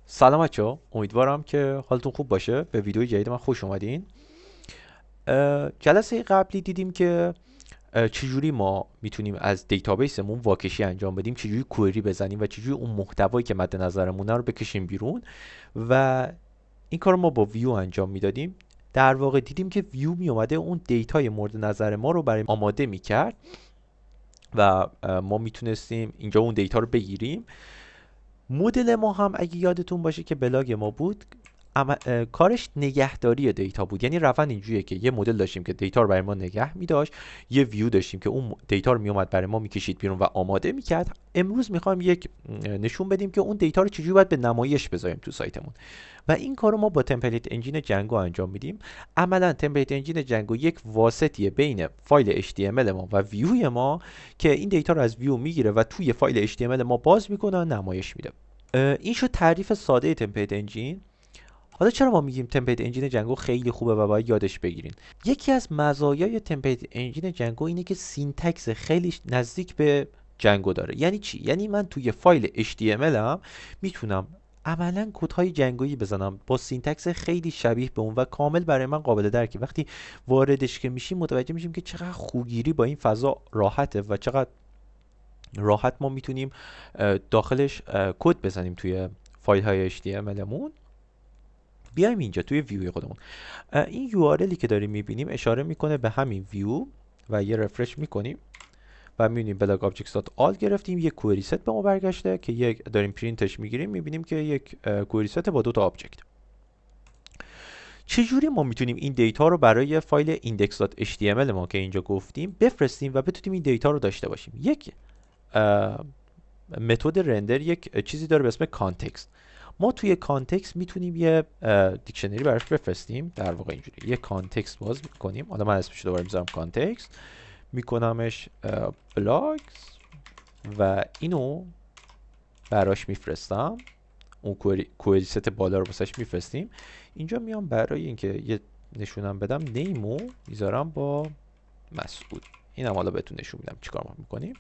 سلام بچه‌ها، امیدوارم که حالتون خوب باشه. به ویدیو جدید من خوش اومدین. جلسه قبلی دیدیم که چجوری ما میتونیم از دیتابیسمون واکشی انجام بدیم، چجوری کوئری بزنیم و چجوری اون محتوایی که مد نظرمونه رو بکشیم بیرون و این کار رو ما با ویو انجام میدادیم. در واقع دیدیم که ویو می اومده اون دیتای مورد نظر ما رو برای آماده میکرد و ما میتونستیم اینجا اون دیتا رو بگیریم. مدل ما هم اگه یادتون باشه که بلاگ ما بود، کارش نگهداری دیتا بود. یعنی روند اینجوریه که یه مدل داشتیم که دیتا رو برای ما نگه می‌داشت، یه ویو داشتیم که اون دیتا رو میومد برای ما میکشید بیرون و آماده میکرد. امروز میخوایم یک نشون بدیم که اون دیتا رو چجوری باید به نمایش بذاریم تو سایتمون و این کار رو ما با تمپلیت انجین جنگو انجام میدیم. عملا تمپلیت انجین جنگو یک واسطیه بین فایل HTML ما و ویوی ما که این دیتا رو از ویو میگیره و توی فایل HTML ما باز میکنه و نمایش میده. این شد تعریف ساده تمپلیت انجین. حالا چرا ما میگیم تمپلیت انجین جنگو خیلی خوبه و باید یادش بگیرین؟ یکی از مزایای تمپلیت انجین جنگو اینه که سینتکس خیلی نزدیک به جنگو داره. یعنی چی؟ یعنی من توی فایل HTML هم میتونم عملا کدهای جنگویی بزنم با سینتکس خیلی شبیه به اون و کامل برای من قابل درکه. وقتی واردش که میشیم متوجه میشیم که چقدر خوگیری با این فضا راحته و چقدر راحت ما میتونیم داخلش کد بزنیم توی فایل های HTML مون. بیایم اینجا توی ویو خودمون، این URLی که داریم میبینیم اشاره میکنه به همین ویو و یه رفرش میکنیم و میبینیم بلاگ objects.all گرفتیم، یک کوئری ست به ما برگشته که یک داریم پرینتش میگیریم، میبینیم که یک کوئری ست با دو تا آبجکت. چجوری ما میتونیم این دیتا رو برای فایل index.html ما که اینجا گفتیم بفرستیم و بتونیم این دیتا رو داشته باشیم؟ یک متد رندر یک چیزی داره به اسم کانتکست. ما توی کانتکست میتونیم یه دیکشنری براش بفرستیم. در واقع اینجوری یه کانتکست باز میکنیم. حالا من اسمش رو دوباره میذارم کانتکست، میکنمش بلاگز و اینو براش میفرستم. اون کوئری ست بالا رو واسش میفرستیم. اینجا میام برای اینکه یه نشونم بدم نیمو میذارم با مسعود. این هم حالا بهتون نشون میدم چیکار ما میکنیم.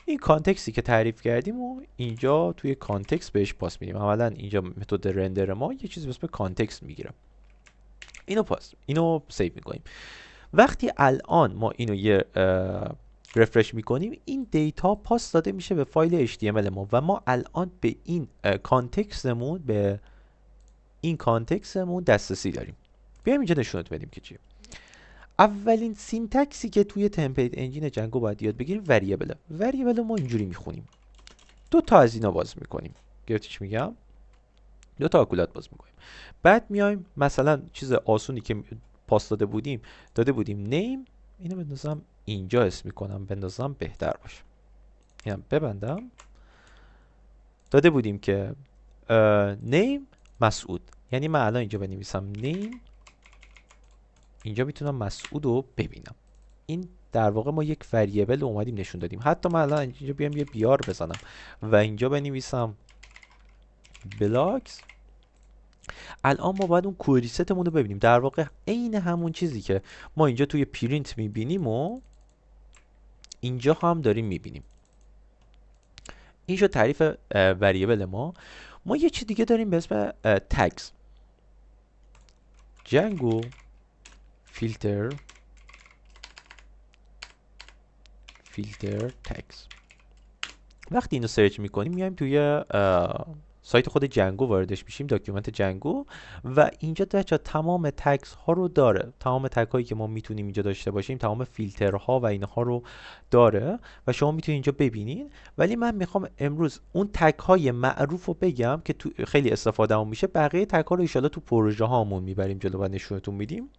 این کانتکستی که تعریف کردیم و اینجا توی کانتکست بهش پاس میدیم. عملا اینجا متد رندر ما یه چیزی به اسم کانتکست میگیره. اینو سیو میکنیم. وقتی الان ما اینو یه رفرش میکنیم، این دیتا پاس داده میشه به فایل HTML ما و ما الان به این کانتکستمون دسترسی داریم. بیایم اینجا نشونت بدیم که چیه. اولین سینتکسی که توی تمپلیت انجین جنگو باید یاد بگیریم وریبل ما اینجوری میخونیم. دو تا از اینا باز میکنیم. گرفتی چی میگم؟ دو تا آکولات باز میکنیم. بعد میایم مثلا چیز آسونی که پاس داده بودیم نیم، اینو بندازم اینجا، اسم میکنم بندازم بهتر باشه. اینم ببندم. داده بودیم که نیم مسعود، یعنی من الان اینجا بنویسم نیم، اینجا میتونم مسعود رو ببینم. این در واقع ما یک وریبل رو اومدیم نشون دادیم. حتی من الان اینجا بیام یه بیار بزنم و اینجا بنویسم بلاکس، الان ما باید اون کوئری ستمون رو ببینیم. در واقع عین همون چیزی که ما اینجا توی پرینت میبینیم و اینجا هم داریم میبینیم. این شد تعریف وریبل ما. ما یه چیز دیگه داریم به اسم تگز. جنگو فیلتر تگز. وقتی اینو سرچ میکنیم میایم توی سایت خود جنگو واردش میشیم، داکیومنت جنگو، و اینجا بچا تمام تگز ها رو داره. تمام تگ هایی که ما میتونیم اینجا داشته باشیم، تمام فیلترها و اینها رو داره و شما میتونید اینجا ببینین. ولی من میخوام امروز اون تگ های معروف رو بگم که تو خیلی استفاده هم میشه. بقیه تگ ها رو ان شاءالله تو پروژه هامون میبریم جلو و نشونتون میدیم.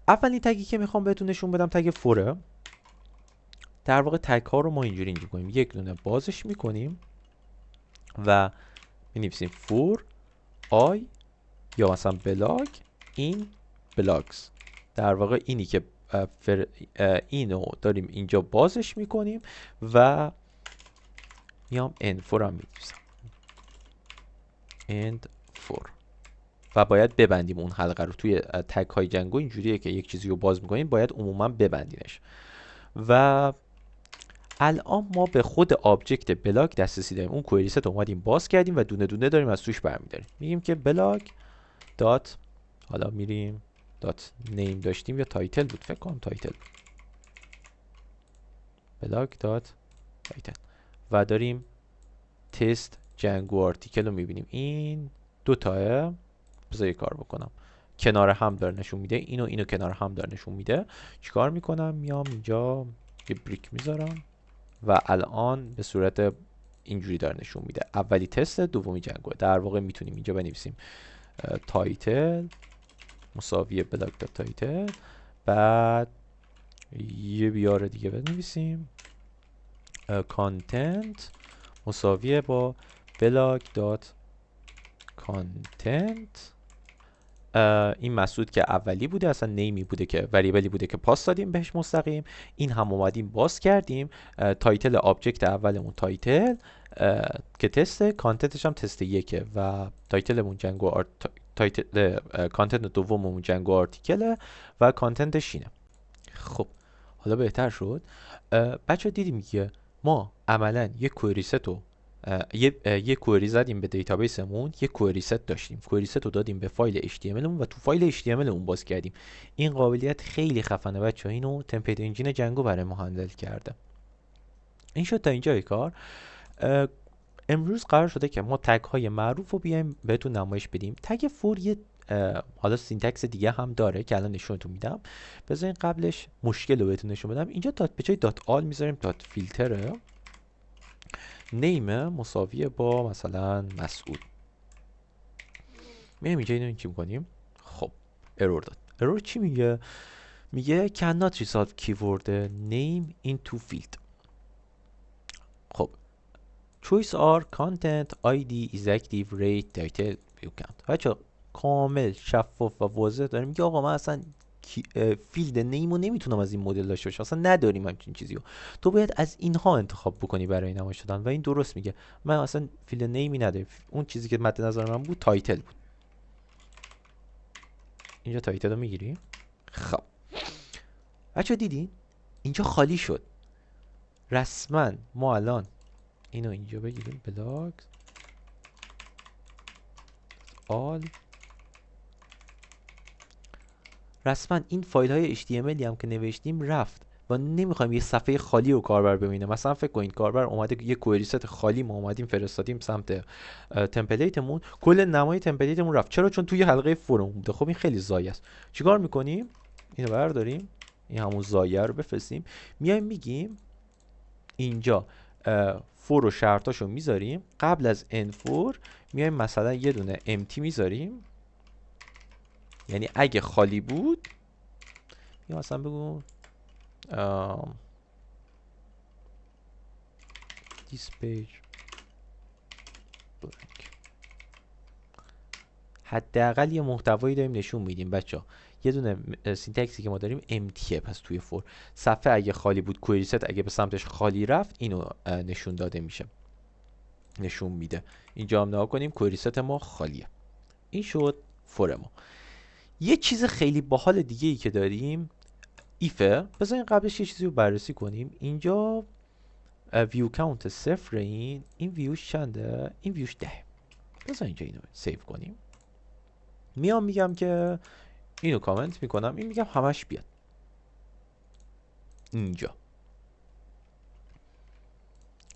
اولین تگی که میخوام بهتون نشون بدم تگ فوره. در واقع تگ ها رو ما اینجوری میکنیم، یک دونه بازش میکنیم و می‌نویسیم فور آی یا مثلا بلاگ این بلاگز. در واقع اینی که اینو داریم اینجا بازش میکنیم و میام end فور هم می‌نویسم end فور و باید ببندیم اون حلقه رو. توی تگ های جنگو اینجوریه که یک چیزی رو باز میکنیم باید عموما ببندینش. و الان ما به خود آبجکت بلاک دسترسی داریم. اون کوئری ست اومدیم باز کردیم و دونه دونه داریم از توش برمی‌داریم. میگیم که بلاک دات، حالا میریم دات نیم داشتیم یا تایتل بود، فکر کنم تایتل بود، بلاک دات تایتل و داریم تست جنگو آرتیکل رو میبینیم. این دو تاه، بذار یه کار بکنم، کنار هم داره نشون میده، اینو کنار هم داره نشون میده. چیکار میکنم؟ میام اینجا یه بریک میذارم و الان به صورت اینجوری داره نشون میده. اولی تست، دومی جنگو. در واقع میتونیم اینجا بنویسیم تایتل مساوی بلاک دات تایتل، بعد یه بیار دیگه بنویسیم کانتنت مساویه با بلاک دات کانتنت. این مسعود که اولی بوده، اصلا نیمی بوده که وریبلی بوده که پاس دادیم بهش مستقیم. این هم اومدیم باز کردیم، تایتل آبجکت اولمون تایتل که تست، کانتنتش هم تست یکه و تایتلمون جنگو تایتل کانتنت دوممون جنگو آرتیکله و کانتنتش اینه. خب حالا بهتر شد. بچه دیدیم که ما عملا یک کوئری ست رو یه کوئری زدیم به دیتابیسمون، یه کوئری ست داشتیم، کوئری ست رو دادیم به فایل HTML مون و تو فایل HTML اون باز کردیم. این قابلیت خیلی خفنه بچه، اینو تمپلیت انجین جنگو برای ما هندل کرده. این شد تا اینجای کار. امروز قرار شده که ما تگ های معروف رو بیایم بهتون نمایش بدیم. تگ فور یه حالا سینتکس دیگه هم داره که الان نشونتون میدم. بذارین قبلش مشکل رو بهتون نشون بدم. اینجا به جای دات آل میذاریم دات فیلتره، نیم مساویه با مثلا مسعود. میایم اینجا اینو چی میکنیم؟ خب ارور داد. ارور چی میگه؟ میگه cannot resolve keyword name into field. خب choice are content id is active rate title view count. بچه کامل شفاف و واضح داره میگه آقا من اصلا فیلد نیمو نمیتونم از این مدل داشته باشم، اصلا نداریم همچین چیزی رو. تو باید از اینها انتخاب بکنی برای نمایش دادن و این درست میگه. من اصلا فیلد نیمی ندارم، اون چیزی که مد نظر من بود تایتل بود. اینجا تایتل رو میگیریم. خب بچه دیدین اینجا خالی شد. رسما ما الان اینو اینجا بگیریم بلاک آل، رسما این فایل های HTML هم که نوشتیم رفت و نمیخوایم یه صفحه خالی رو کاربر ببینه. مثلا فکر کنید کاربر اومده یه کوئری ست خالی ما اومدیم فرستادیم سمت تمپلیتمون، کل نمای تمپلیتمون رفت. چرا؟ چون توی حلقه فورم بوده. خب این خیلی ضایع است. چیکار میکنیم؟ اینو برداریم، این همون ضایع رو بفرستیم. میایم میگیم اینجا فور و شرطاشو میذاریم. قبل از ان فور میایم مثلا یه دونه empty میذاریم، یعنی اگه خالی بود یا مثلا بگو this page blank. حداقل یه محتوایی داریم نشون میدیم بچه. یه دونه سینتکسی که ما داریم emptyه، پس توی فور صفحه اگه خالی بود، کوئری ست اگه به سمتش خالی رفت، اینو نشون داده میشه، نشون میده. اینجا هم نگاه کنیم کوئری ست ما خالیه. این شد فور ما. یه چیز خیلی باحال دیگه ای که داریم ایفه. بذارین قبلش یه چیزی رو بررسی کنیم. اینجا ویو کاونت صفر، این ویوش چنده؟ این ویوش 10. بذار اینجا اینو سیو کنیم. میام میگم که اینو کامنت میکنم، این میگم همش بیاد اینجا.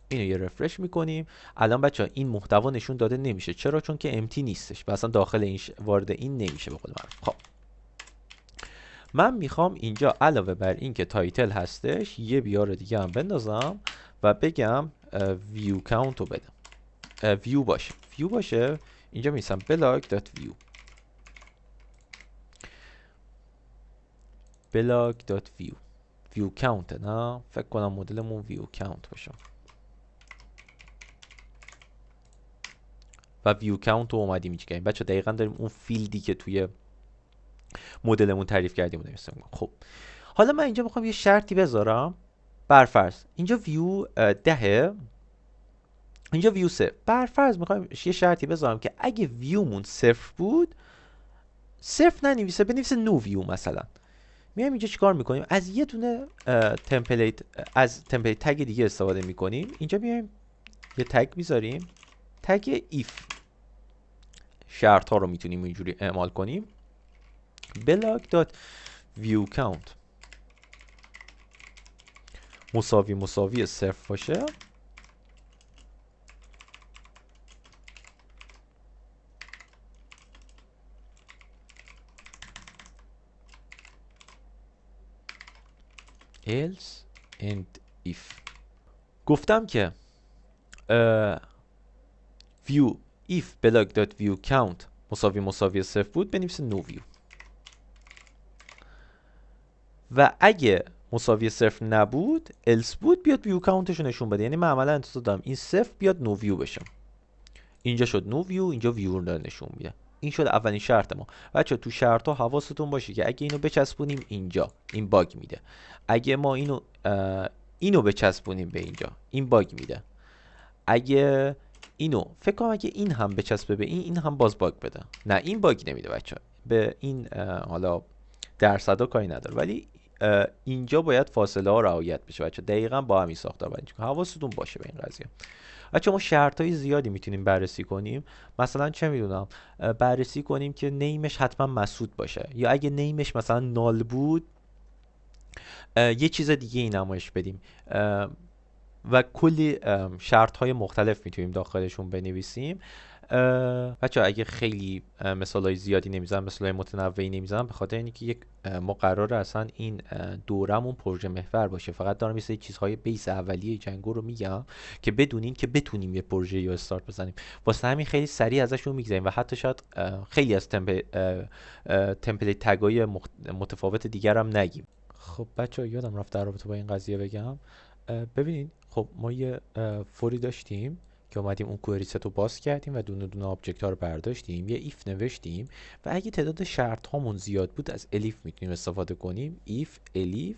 اینو یه رفرش میکنیم. الان بچه این محتوا نشون داده نمیشه. چرا؟ چون که امتی نیستش و اصلا داخل این وارد این نمیشه به قول معروف. خب من میخوام اینجا علاوه بر این که تایتل هستش یه بیار دیگه هم بندازم و بگم ویو کاونت رو بدم، ویو باشه. ویو باشه اینجا میسم بلاک دات ویو، بلاک دات ویو، ویو کاونت. نه فکر کنم مدلمون ویو کاونت باشه و ویو کاونت رو اومدیم اینجا کردیم. بچه دقیقا داریم اون فیلدی که توی مدلمون تعریف کردیم نوشتیم. خب حالا من اینجا میخوام یه شرطی بذارم. برفرض اینجا ویو 10، اینجا ویو 3. برفرض میخوایم یه شرطی بذارم که اگه ویومون صفر بود، صفر ننویسه، بنویسه نو ویو مثلا. میایم اینجا چیکار میکنیم؟ از یه دونه تمپلیت، از تمپلیت تگ دیگه استفاده میکنیم. اینجا میایم یه تگ میذاریم، تگ ایف. شرط ها رو میتونیم اینجوری اعمال کنیم. block.viewCount مساوی صفر باشه، else and if. گفتم که view if block.viewCount مساوی صفر بود بنویسه no view، و اگه مساوی صفر نبود else بود بیاد view countش رو نشون بده. یعنی من عملا انتظار دارم این صفر بیاد no view بشه. اینجا شد no view، اینجا view رو نشون میده. این شد اولین شرط ما. بچه تو شرط ها حواستون باشه که اگه اینو بچسبونیم اینجا این باگ میده، اگه ما اینو بچسبونیم به اینجا این باگ میده، اگه اینو فکر کنم اگه این هم بچسبه به این هم باز باگ بده. نه این باگ نمیده بچه، به این حالا درصدا کاری نداره، ولی اینجا باید فاصله ها رعایت بشه بچه. دقیقاً با همین ساختار باید حواستون باشه به این قضیه. بچه ما شرط های زیادی میتونیم بررسی کنیم. مثلا چه میدونم بررسی کنیم که نیمش حتما مسعود باشه، یا اگه نیمش مثلا نال بود یه چیز دیگه ای نمایش بدیم، و کلی شرط های مختلف میتونیم داخلشون بنویسیم. بچه اگه خیلی مثال های زیادی نمیزنم، مثال های متنوعی نمیزنم، به خاطر اینکه ما قراره اصلا این دورمون پروژه محور باشه. فقط دارم یه چیزهای بیس اولیه جنگو رو میگم که بدونین که بتونیم یه پروژه یا استارت بزنیم. واسه همین خیلی سریع ازشون میگذریم و حتی شاید خیلی از تمپلیت تگای متفاوت دیگر هم نگیم. خب بچه یادم رفت در رابطه با این قضیه بگم. ببینید خب ما یه فوری داشتیم که اومدیم اون کوئری ست رو باز کردیم و دونه دونه آبجکت ها رو برداشتیم، یه ایف نوشتیم و اگه تعداد شرط هامون زیاد بود از الیف میتونیم استفاده کنیم. ایف، الیف،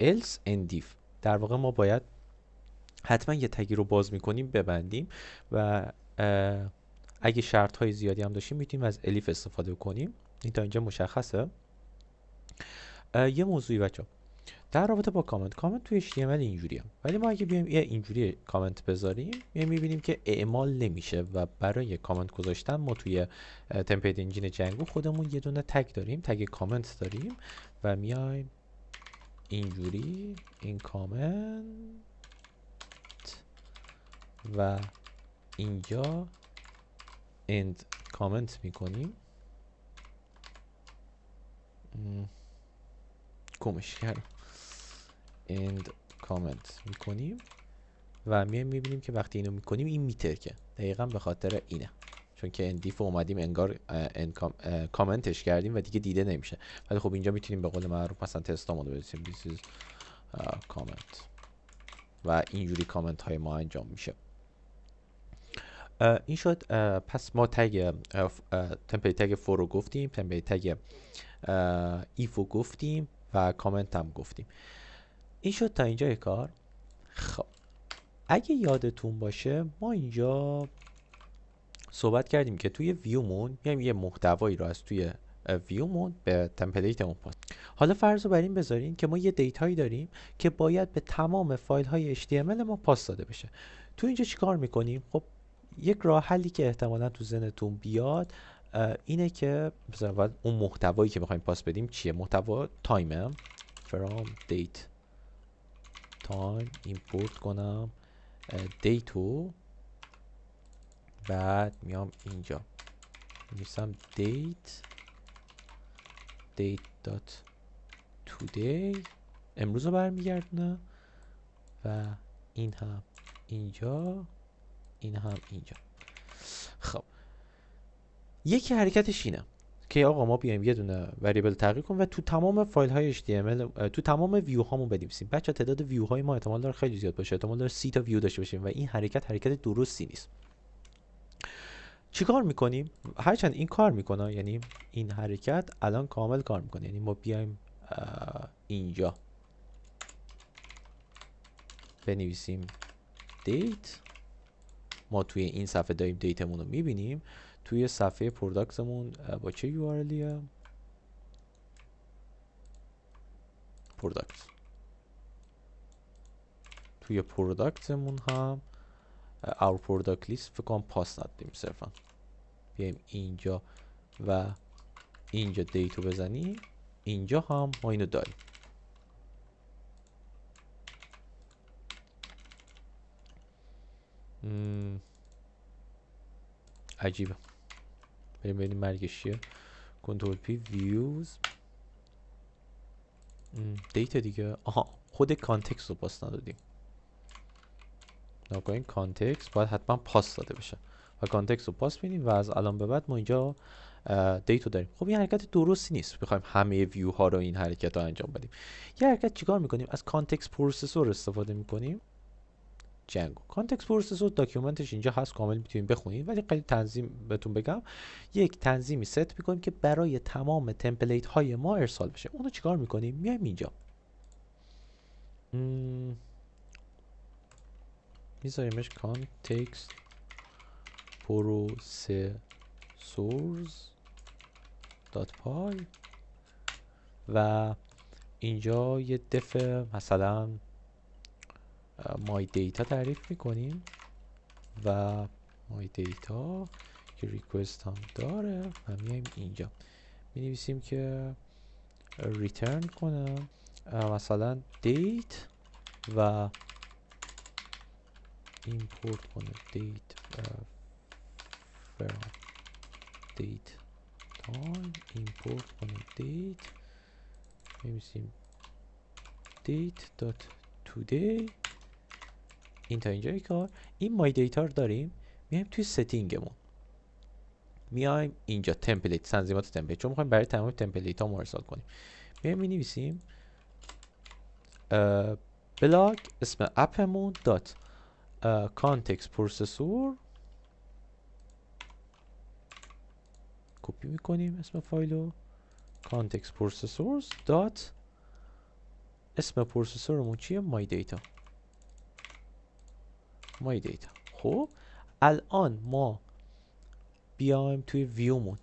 else and if. در واقع ما باید حتما یه تگی رو باز میکنیم ببندیم و اگه شرط های زیادی هم داشتیم میتونیم از الیف استفاده کنیم. این تا اینجا مشخصه. یه موضوعی بچه‌ها در رابطه با کامنت توی HTML اینجوریه، ولی ما اگه بیایم یه اینجوری کامنت بذاریم میبینیم که اعمال نمیشه و برای کامنت گذاشتن ما توی تمپلیت انجین جنگو خودمون یه دونه تگ داریم، تگ کامنت داریم و میایم اینجوری این کامنت و اینجا end کامنت میکنیم. گمش کردم. end کامنت میکنیم و میبینیم که وقتی اینو میکنیم این میترکه. دقیقا به خاطر اینه، چون که اندیف اومدیم انگار کامنتش کردیم و دیگه دیده نمیشه. ولی خب اینجا میتونیم به قول معروف مثلا تستامونو بنویسیم this is comment و اینجوری کامنت های ما انجام میشه. این شد. پس ما تگ تمپلیت تگ فور رو گفتیم، تمپلیت تگ ایف رو گفتیم و کامنت هم گفتیم. این شد تا اینجا کار. خب اگه یادتون باشه ما اینجا صحبت کردیم که توی ویومون میایم یه محتوایی رو از توی ویومون به تمپلیتمون پاس. حالا فرض رو بر این بذارین که ما یه دیتایی داریم که باید به تمام فایل های HTML ما پاس داده بشه. تو اینجا چیکار میکنیم؟ خب یک راه حلی که احتمالاً تو ذهنتون بیاد اینه که مثلا اون محتوایی که میخوایم پاس بدیم چیه؟ محتوا تایمه. from date time import کنم دیتو، بعد میام اینجا میسم date.today امروز رو برمیگردونه و این هم اینجا این هم اینجا. خب یکی حرکتش اینه که آقا ما بیایم یه دونه وریبل تغییر کنیم و تو تمام فایل های HTML تو تمام ویو هامون بنویسیم. بچه تعداد ویو های ما احتمال داره خیلی زیاد باشه، احتمال داره 30 تا ویو داشته باشیم و این حرکت درستی نیست. چیکار میکنیم؟ هرچند این کار میکنه، یعنی این حرکت الان کامل کار میکنه، یعنی ما بیایم اینجا بنویسیم دیت. ما توی این صفحه داریم دیتمون رو میبینیم. توی صفحه پروداکتمون با چه URLیه؟ پروداکت. توی پروداکتمون هم our product list فکر کنم پاس ندیم، صرفا بیایم اینجا و اینجا دیتو بزنیم، اینجا هم ما اینو داریم. عجیبه. بریم ببینیم مرگش چیه. کنترل پی ویوز دیتا دیگه. آها، خود کانتکست رو پاس ندادیم. ناگهان کانتکست باید حتما پاس داده بشه و کانتکست رو پاس میدیم و از الان به بعد ما اینجا دیتو داریم. خب این حرکت درستی نیست، بخوایم همه ویو ها رو این حرکت رو انجام بدیم. یه حرکت چیکار میکنیم؟ از کانتکست پروسسور استفاده میکنیم. جنگو کانتکست پروسسور داکیومنتش اینجا هست، کامل میتونید بخونید، ولی خیلی تنظیم بهتون بگم، یک تنظیمی ست میکنیم که برای تمام تمپلیت های ما ارسال بشه. اونو چیکار میکنیم؟ میایم اینجا میذاریمش کانتکست processors.py و اینجا یه دف مثلا my data تعریف میکنیم و my data که request هم داره و میایم اینجا مینویسیم که return کنه مثلا date و import کنه date from date time import کنه date می‌نویسیم date.today. این تا اینجای کار. این my data رو داریم، میایم توی ستینگمون، میایم اینجا تمپلیت، تنظیمات تمپلیت، چون می‌خوایم برای تمام تمپلیت ها ارسال کنیم. میایم می‌نویسیم بلاگ اسم اپمون دات context processor، کپی میکنیم اسم فایلو context processors دات اسم پروسسورمون چیه؟ my data. خب الان ما بیایم توی ویومون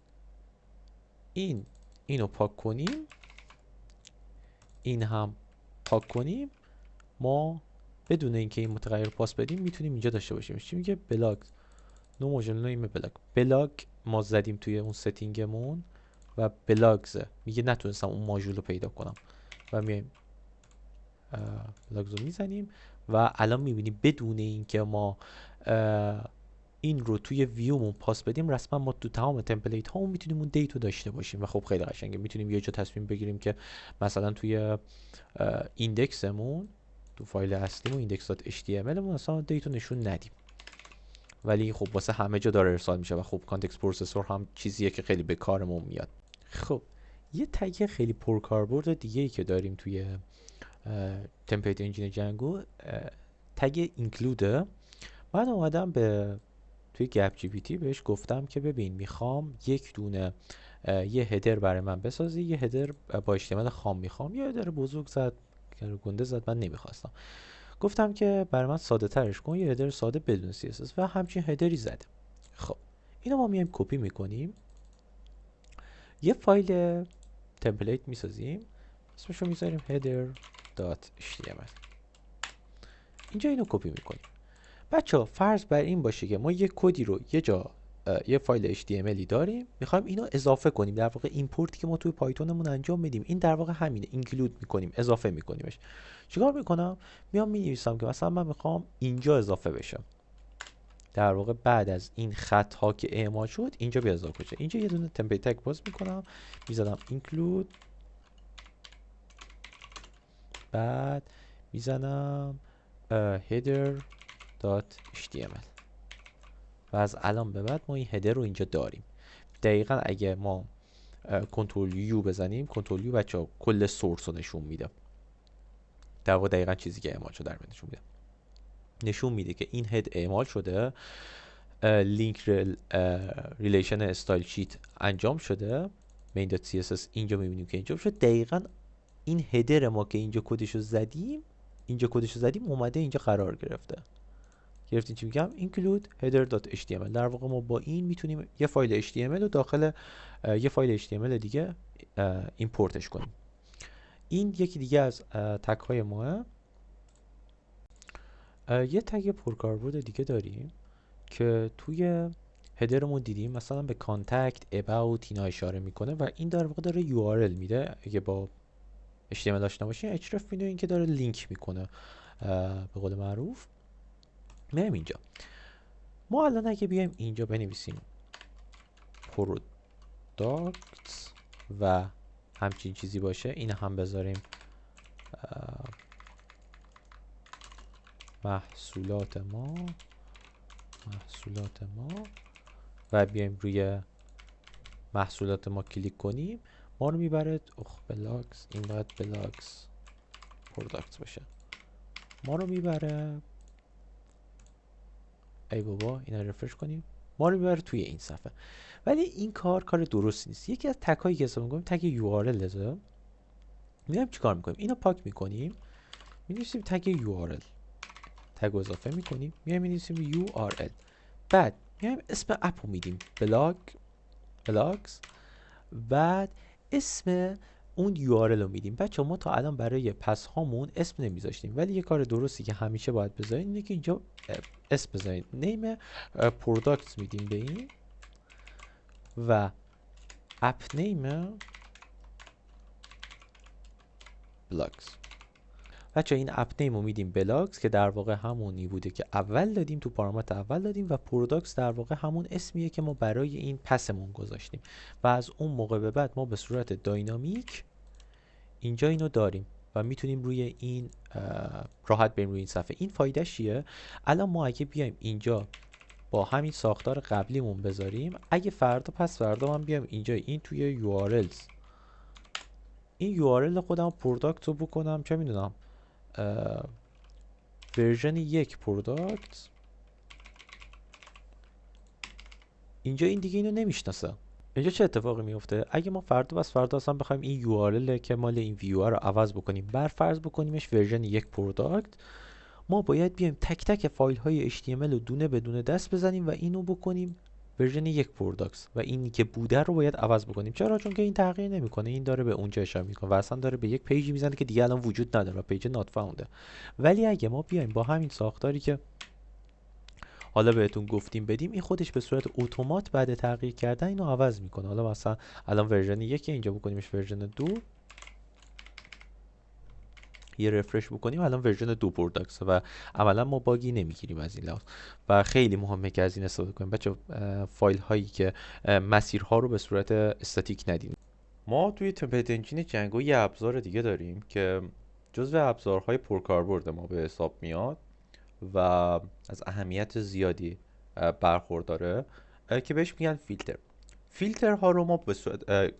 اینو پاک کنیم، این هم پاک کنیم، ما بدون اینکه این متغیر پاس بدیم میتونیم اینجا داشته باشیم. چی میگه؟ بلاگ نو موژن نیم بلاگ ما زدیم توی اون ستینگمون و بلاگز میگه نتونستم اون ماژول رو پیدا کنم و میایم بلاگز رو میزنیم و الان میبینیم بدون اینکه ما این رو توی ویومون پاس بدیم رسما ما تو تمام تمپلیت ها میتونیم اون دیتو داشته باشیم و خب خیلی قشنگه. میتونیم یه جا تصمیم بگیریم که مثلا توی ایندکسمون، تو فایل اصلیمون index.html مون اصلا دیتو نشون ندیم، ولی خب واسه همه جا داره ارسال میشه و خب کانتکست پروسسور هم چیزیه که خیلی به کارمون میاد. خب یه تگ خیلی پرکاربرد دیگه ای که داریم توی تمپلیت انجین جنگو تگ اینکلوده. من اومدم توی گپ جی پی تی بهش گفتم که ببین میخوام یک دونه یه هدر برای من بسازی، یه هدر با HTML خام میخوام. یه هدر بزرگ زد، گنده زد، من نمیخواستم. گفتم که برای من ساده ترش کن، یه هدر ساده بدون CSS و همچین هدری زده. خب اینو ما میایم کپی میکنیم، یه فایل تمپلیت میسازیم، اسمشو میذاریم header.html. اینجا اینو کپی میکنیم. بچه فرض بر این باشه که ما یه کدی رو یه جا یه فایل HTMLی داریم، میخوایم اینو اضافه کنیم. در واقع ایمپورتی که ما توی پایتونمون انجام میدیم این در واقع همینه، اینکلود میکنیم، اضافه میکنیمش. چیکار میکنم؟ میام مینویسم که مثلا من میخوام اینجا اضافه بشم. در واقع بعد از این خط ها که اعمال شد اینجا بیا اضافه شه. اینجا یه دونه تمپلیت تگ باز میکنم، میزنم include، بعد میزنم header.html و از الان به بعد ما این هدر رو اینجا داریم. دقیقا اگه ما کنترل یو بزنیم، کنترل یو بچه کل سورس رو نشون میده، در واقع دقیقا چیزی که اعمال شده در نشون میده. نشون میده که این هد اعمال شده، لینک ریلیشن استایل شیت انجام شده، main.css اینجا میبینیم که انجام شده. دقیقا این هدر ما که اینجا کدشو زدیم اومده اینجا قرار گرفتین چی میگم؟ include header.html. در واقع ما با این میتونیم یه فایل HTML رو داخل یه فایل HTML دیگه ایمپورتش کنیم. این یکی دیگه از تگ های ماه. یه تگ پرکاربرد دیگه داریم که توی هدرمون دیدیم مثلا به کانتکت، اباوت اینا اشاره میکنه و این در واقع داره URL میده. اگه با HTML آشنا باشین href میدونین که داره لینک میکنه به قول معروف. میایم اینجا، ما الان اگه بیایم اینجا بنویسیم پروداکت و همچین چیزی باشه، این هم بذاریم محصولات ما و بیایم روی محصولات ما کلیک کنیم، ما رو میبره بلاکس. این باید بلاکس پروداکت باشه، ما رو میبره. ای بابا اینا رفرش کنیم، ما رو میبره توی این صفحه. ولی این کار درستی نیست. یکی از تگ هایی که استفاده می‌کنیم تگ URL. میایم چیکار میکنیم؟ اینو پاک میکنیم، می‌نویسیم تگ URL، تگ اضافه میکنیم، میایم می‌نویسیم URL، بعد میایم اسم اپو میدیم بلاکس، بعد اسم اون URL رو میدیم. بچه ما تا الان برای پس هامون اسم نمیذاشتیم، ولی یه کار درستی که همیشه باید بذارین اینه که اینجا اسم بذارین. نیم پروداکت میدیم به این و اپ نیم بلاکس. بچه این اپ نیم رو میدیم بلاکس که در واقع همونی بوده که اول دادیم، تو پارامتر اول دادیم، و پروداکت در واقع همون اسمیه که ما برای این پسمون گذاشتیم و از اون موقع به بعد ما به صورت داینامیک اینجا اینو داریم و میتونیم روی این راحت بریم روی این صفحه. این فایدهش چیه؟ الان ما اگه بیایم اینجا با همین ساختار قبلیمون بذاریم، اگه فردا پس فردا من بیام اینجا این توی URLs این URL خودم پروداکت رو بکنم، چه میدونم ورژن 1 پروداکت، اینجا این دیگه اینو نمیشناسه. اینجا چه اتفاقی میفته؟ اگه ما فردا بس فردا اصلا بخوایم این URL که مال این ویو رو عوض بکنیم، بر فرض بکنیمش ورژن 1 پروداکت، ما باید بیایم تک تک فایل های HTML رو دونه بدونه دست بزنیم و اینو بکنیم ورژن 1 پروداکت و اینی که بوده رو باید عوض بکنیم. چرا؟ چون که این تغییر نمیکنه، این داره به اونجا اشاره میکنه و اصلا داره به یک پیجی میزنه که دیگه الان وجود نداره و پیج نات فاونده. ولی اگه ما بیایم با همین ساختاری که حالا بهتون گفتیم بدیم، این خودش به صورت اتومات بعد تغییر کردن اینو عوض میکنه. حالا مثلا الان ورژن 1 اینجا بکنیمش ورژن 2، یه رفرش بکنیم الان ورژن 2 پروداکت و عملا ما باگی نمیگیریم از این لحاظ. و خیلی مهمه که از این استفاده کنیم بچه، فایل هایی که مسیرها رو به صورت استاتیک ندیم. ما توی تمپلیت انجین جنگو یه ابزار دیگه داریم که جزو ابزارهای پرکاربرد ما به حساب میاد و از اهمیت زیادی برخورداره که بهش میگن فیلتر. فیلترها رو ما به صورت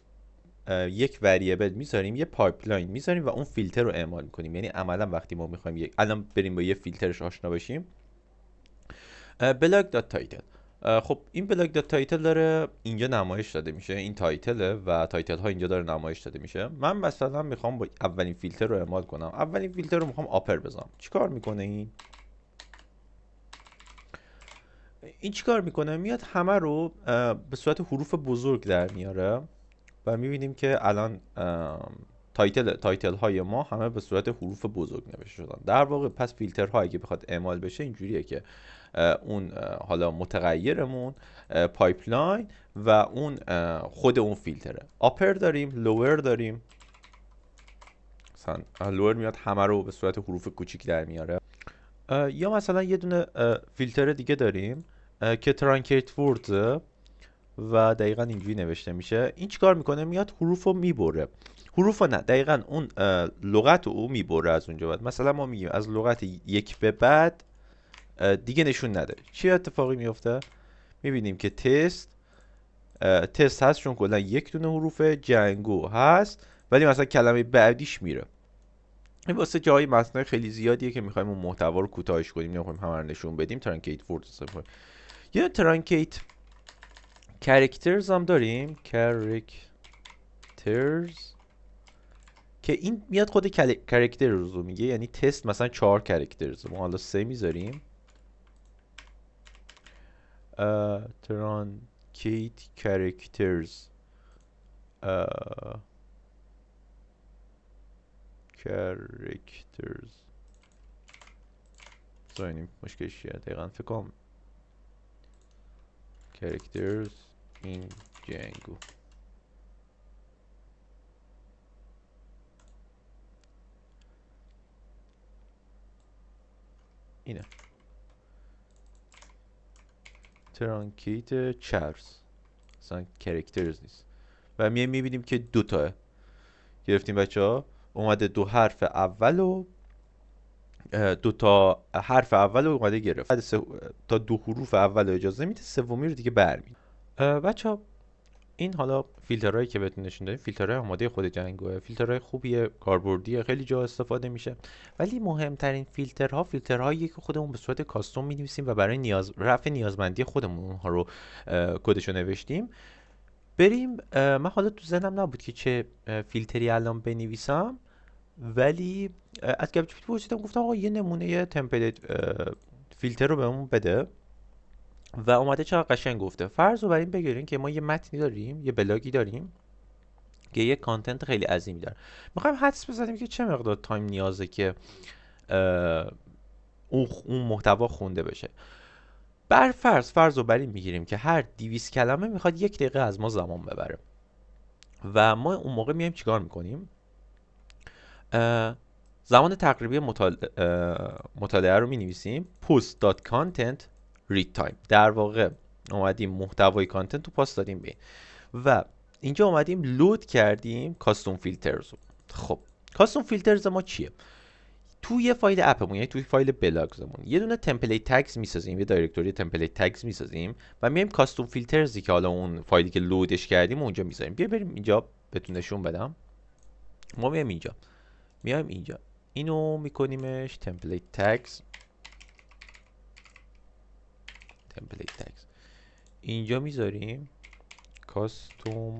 یک وریبل میذاریم، یه پایپلاین میذاریم و اون فیلتر رو اعمال میکنیم. یعنی عملا وقتی ما میخوایم الان بریم با یه فیلترش آشنا بشیم، بلاگ دات تایتل. خب این بلاگ دات تایتل داره اینجا نمایش داده میشه، این تایتله و تایتل ها اینجا داره نمایش داده میشه. من مثلا میخوام با اولین فیلتر رو اعمال کنم، اولین فیلتر رو میخوام آپر بذارم. چیکار میکنه این چیکار میکنه؟ میاد همه رو به صورت حروف بزرگ در میاره و میبینیم که الان تایتل های ما همه به صورت حروف بزرگ نوشته شدن. در واقع پس فیلترها اگه بخواد اعمال بشه اینجوریه که اون حالا متغیرمون پایپلاین و اون خود اون فیلتره. آپر داریم، لوور داریم. مثلا لوور میاد همه رو به صورت حروف کوچیک در میاره. یا مثلا یه دونه فیلتر دیگه داریم که ترانکیت وردز و دقیقا اینجوری نوشته میشه. این چیکار میکنه؟ میاد حروف رو میبره، حروف نه دقیقا اون لغت رو میبره از اونجا بعد. مثلا ما میگیم از لغت 1 به بعد دیگه نشون نده. چی اتفاقی میفته؟ میبینیم که تست هست چون کلا یک دونه حروف، جنگو هست ولی مثلا کلمه بعدیش میره. این واسه جای متن خیلی زیادیه که میخوایم اون محتوا رو کوتاهش کنیم، نمیخوایم همه رو نشون بدیم. ترانکیت ورد استفاده کنیم. یه ترانکیت کاراکترز هم داریم، کاراکترز، که این میاد خود کاراکتر رو میگه. یعنی تست مثلا 4 کاراکترز، ما حالا 3 میذاریم. ترانکیت کاراکترز characters بذارینیم مشکلش چیه دقیقا فکر کنم characters in Django اینه ترانکیت چرز اصلا characters نیست و میبینیم که دوتاه گرفتیم بچه ها اومده دو حرف اول و دو تا حرف اول رو اومده گرفت بعد تا دو حروف اول رو اجازه میده سومی رو دیگه برمی‌داره بچه ها این حالا فیلترهایی که بهتون نشون دادیم فیلترهای آماده خود جنگوه فیلترهای خوبیه کاربردیه خیلی جا استفاده میشه ولی مهمترین فیلترهایی که خودمون به صورت کاستوم می‌نویسیم و برای رفع نیازمندی خودمون اونها رو کدش رو نوشتیم بریم من حالا تو ذهنم نبود که چه فیلتری الان بنویسم ولی از گپچپ پرسیدم گفتم آقا یه نمونه تمپلیت فیلتر رو بهمون بده و اومده چقدر قشنگ گفته فرض رو بر این بگیریم که ما یه متنی داریم یه بلاگی داریم که یه کانتنت خیلی عظیمی داره میخوایم حدس بزنیم که چه مقدار تایم نیازه که اون محتوا خونده بشه فرض رو بر این میگیریم که هر 200 کلمه میخواد 1 دقیقه از ما زمان ببره و ما اون موقع میایم چیکار میکنیم زمان تقریبی مطالعه رو می نویسیم post.content read time در واقع اومدیم محتوای کانتنت رو پاس دادیم به و اینجا اومدیم لود کردیم کاستوم فیلترز رو خب کاستوم فیلترز ما چیه توی فایل اپمون یعنی توی فایل بلاگزمون یه دونه تمپلیت تگز میسازیم یه دایرکتوری تمپلیت تگز میسازیم و میایم کاستوم فیلترزی که حالا اون فایلی که لودش کردیم اونجا میذاریم بیا بریم اینجا بهتون نشون بدم ما میایم اینجا اینو میکنیمش template tags اینجا میذاریم custom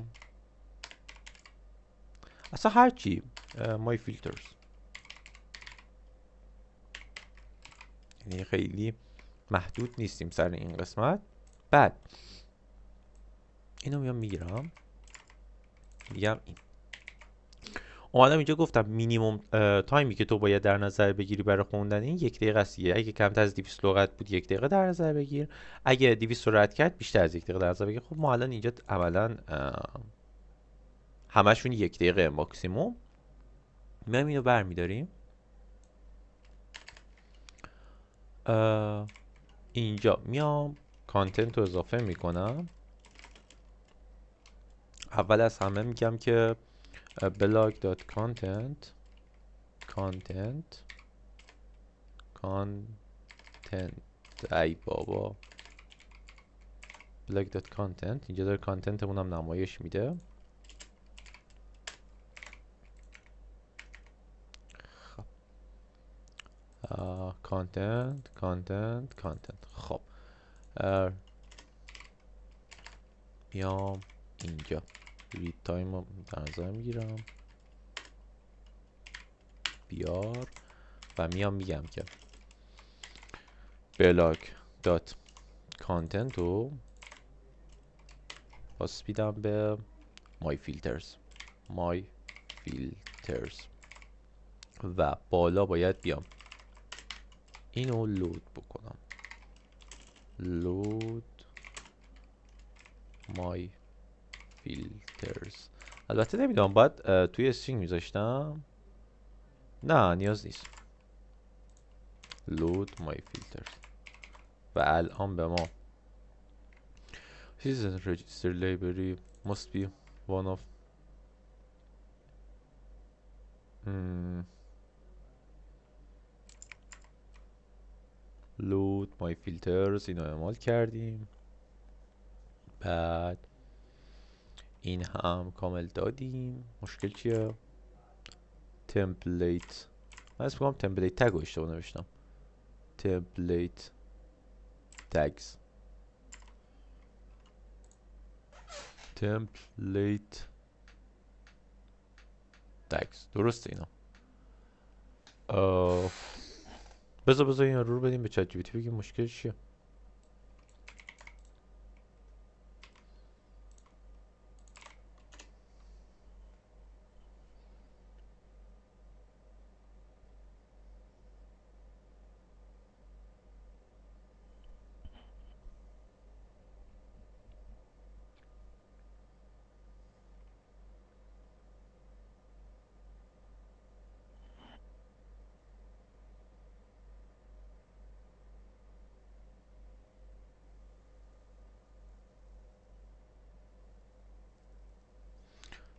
اصلا هرچی my filters یعنی خیلی محدود نیستیم سر این قسمت بعد اینو میگم این اومدم اینجا گفتم مینیمم تایمی که تو باید در نظر بگیری برای خوندن این 1 دقیقه است اگه کمتر از 200 لغت بود 1 دقیقه در نظر بگیر اگه 200 سرعت کرد بیشتر از 1 دقیقه در نظر بگیر خب ما الان اینجا عملا همشون 1 دقیقه ماکسیموم میایم اینو برمیداریم اینجا میام کانتنت رو اضافه میکنم اول از همه میگم که blog.content ای بابا blog.content اینجا داره کانتنتمون هم نمایش میده کانتنت خب میام اینجا رید تایم رو در نظر میگیرم بیار و میگم که بلاگ دات کانتنت رو پاس میدم به my filters و بالا باید بیام اینو لود بکنم load my filters البته نمیدونم باید توی استرینگ میذاشتم نه نیاز نیست load my filters و الان به ما This register library must be one of load my filters اینو اعمال کردیم بعد این هم کامل دادیم مشکل چیه تمپلیت من اسم کنم تمپلیت تگ رو اشتباه نوشتم تمپلیت تگز درسته اینا بذار این رو بدیم به چت جی پی تی بگیم مشکل چیه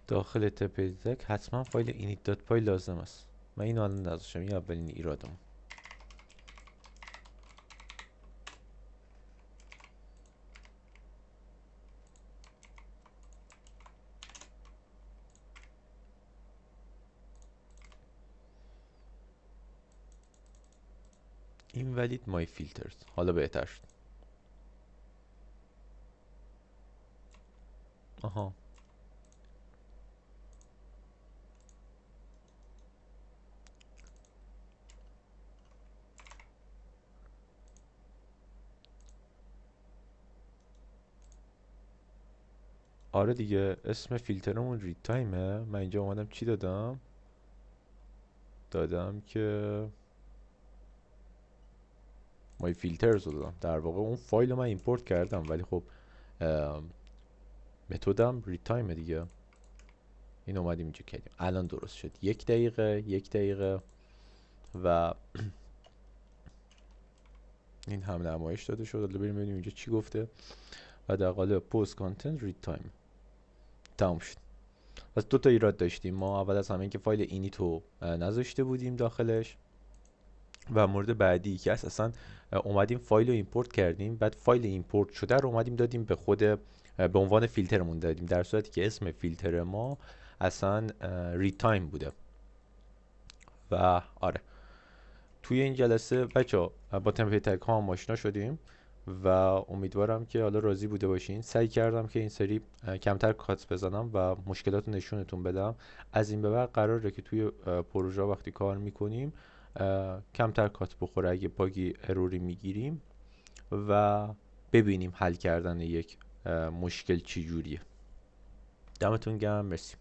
داخل تپدک حتما فایل init.py لازم است. من اینو الان نذاشتم، این اولین ایرادم. invalid my filters. حالا بهتر شد. آها، آره دیگه، اسم فیلترمون رید تایمه. من اینجا اومدم چی دادم که مای فیلترز رو دادم. در واقع اون فایل رو من ایمپورت کردم، ولی خب متدم رید تایمه دیگه. این اومدیم اینجا کردیم، الان درست شد. 1 دقیقه و این هم نمایش داده شد. حالا بریم ببینیم اینجا چی گفته. و در قالب پست کانتنت رید تایم تموم شد. پس دو تا ایراد داشتیم ما. اول از همه این که فایل اینیتو نذاشته بودیم داخلش، و مورد بعدی که اصلا اومدیم فایل رو ایمپورت کردیم، بعد فایل ایمپورت شده رو اومدیم دادیم به خود به عنوان فیلترمون دادیم، در صورتی که اسم فیلتر ما اصلا رید تایم بوده. و آره، توی این جلسه بچه با تمپلیت تگ ها هم آشنا شدیم و امیدوارم که حالا راضی بوده باشین. سعی کردم که این سری کمتر کات بزنم و مشکلات رو نشونتون بدم. از این به بعد قراره که توی پروژه وقتی کار میکنیم کمتر کات بخوره اگه باگی اروری میگیریم، و ببینیم حل کردن یک مشکل چی جوریه. دمتون گرم، مرسی.